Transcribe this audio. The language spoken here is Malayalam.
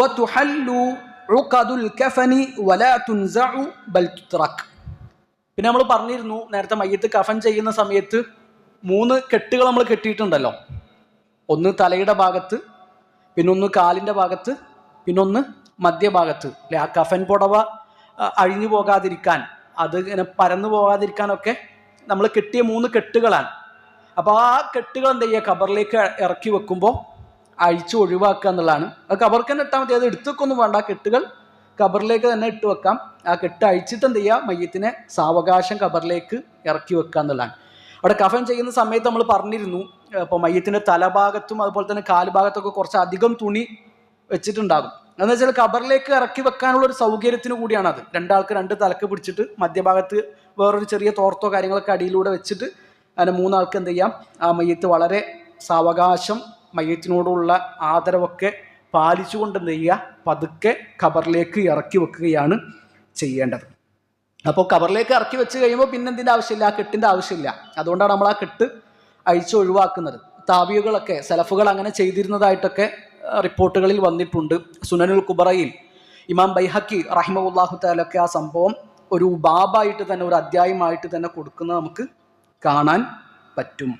വതുഹല്ലു ഉഖദുൽ കഫനി വലാ തുൻസഉ ബൽ തുത്രക്. പിന്നെ നമ്മൾ പറഞ്ഞിരുന്നു നേരത്തെ മയ്യത്ത് കഫൻ ചെയ്യുന്ന സമയത്ത് 3 കെട്ടുകൾ നമ്മൾ കെട്ടിയിട്ടുണ്ടല്ലോ. ഒന്ന് തലയുടെ ഭാഗത്ത്, പിന്നൊന്ന് കാലിൻ്റെ ഭാഗത്ത്, പിന്നൊന്ന് മധ്യഭാഗത്ത് അല്ലെ. ആ കഫൻ പുടവ അഴിഞ്ഞു പോകാതിരിക്കാൻ, അത് ഇങ്ങനെ പരന്നു പോകാതിരിക്കാനൊക്കെ നമ്മൾ കെട്ടിയ 3 കെട്ടുകളാണ്. അപ്പോൾ ആ കെട്ടുകൾ എന്ത് ചെയ്യുക, ഖബറിലേക്ക് ഇറക്കി വെക്കുമ്പോൾ അഴിച്ച് ഒഴിവാക്കുക എന്നുള്ളതാണ്. അത് ഖബർക്ക് തന്നെ ഇട്ടാൽ മതി, അത് എടുത്തൊക്കൊന്നും വേണ്ട. കെട്ടുകൾ ഖബറിലേക്ക് തന്നെ ഇട്ട് വെക്കാം. ആ കെട്ട് അഴിച്ചിട്ട് എന്ത് ചെയ്യുക, മയ്യത്തിനെ സാവകാശം ഖബറിലേക്ക് ഇറക്കി വെക്കുക എന്നുള്ളതാണ്. അവിടെ കഫൻ ചെയ്യുന്ന സമയത്ത് നമ്മൾ പറഞ്ഞിരുന്നു, ഇപ്പോൾ മയ്യത്തിൻ്റെ തലഭാഗത്തും അതുപോലെ തന്നെ കാലുഭാഗത്തൊക്കെ കുറച്ച് അധികം തുണി വെച്ചിട്ടുണ്ടാകും. എന്ന് വെച്ചാൽ ഖബറിലേക്ക് ഇറക്കി വെക്കാനുള്ളൊരു സൗകര്യത്തിന് കൂടിയാണത്. 2 ആൾക്ക് 2 തലക്ക് പിടിച്ചിട്ട് മധ്യഭാഗത്ത് വേറൊരു ചെറിയ തോർത്തോ കാര്യങ്ങളൊക്കെ അടിയിലൂടെ വെച്ചിട്ട് അങ്ങനെ 3 ആൾക്ക് എന്ത് ചെയ്യാം, ആ മയ്യത്ത് വളരെ സാവകാശം മയ്യത്തിനോടുള്ള ആദരവൊക്കെ പാലിച്ചുകൊണ്ട് എന്ത് ചെയ്യുക, പതുക്കെ ഖബറിലേക്ക് ഇറക്കി വെക്കുകയാണ് ചെയ്യേണ്ടത്. അപ്പോൾ ഖബറിലേക്ക് ഇറക്കി വെച്ച് കഴിയുമ്പോൾ പിന്നെ എന്തിൻ്റെ ആവശ്യമില്ല, ആ കെട്ടിൻ്റെ ആവശ്യമില്ല. അതുകൊണ്ടാണ് നമ്മൾ ആ കെട്ട് അഴിച്ച് ഒഴിവാക്കുന്നത്. താബിയുകളൊക്കെ സലഫുകൾ അങ്ങനെ ചെയ്തിരുന്നതായിട്ടൊക്കെ റിപ്പോർട്ടുകളിൽ വന്നിട്ടുണ്ട്. സുനനുൽ കുബറയിൽ ഇമാം ബൈഹഖി റഹിമഹുല്ലാഹു തആലയൊക്കെ ആ സംഭവം ഒരു ബാബായിട്ട് തന്നെ, ഒരു അധ്യായമായിട്ട് തന്നെ കൊടുക്കുന്നത് നമുക്ക് കാണാൻ പറ്റും.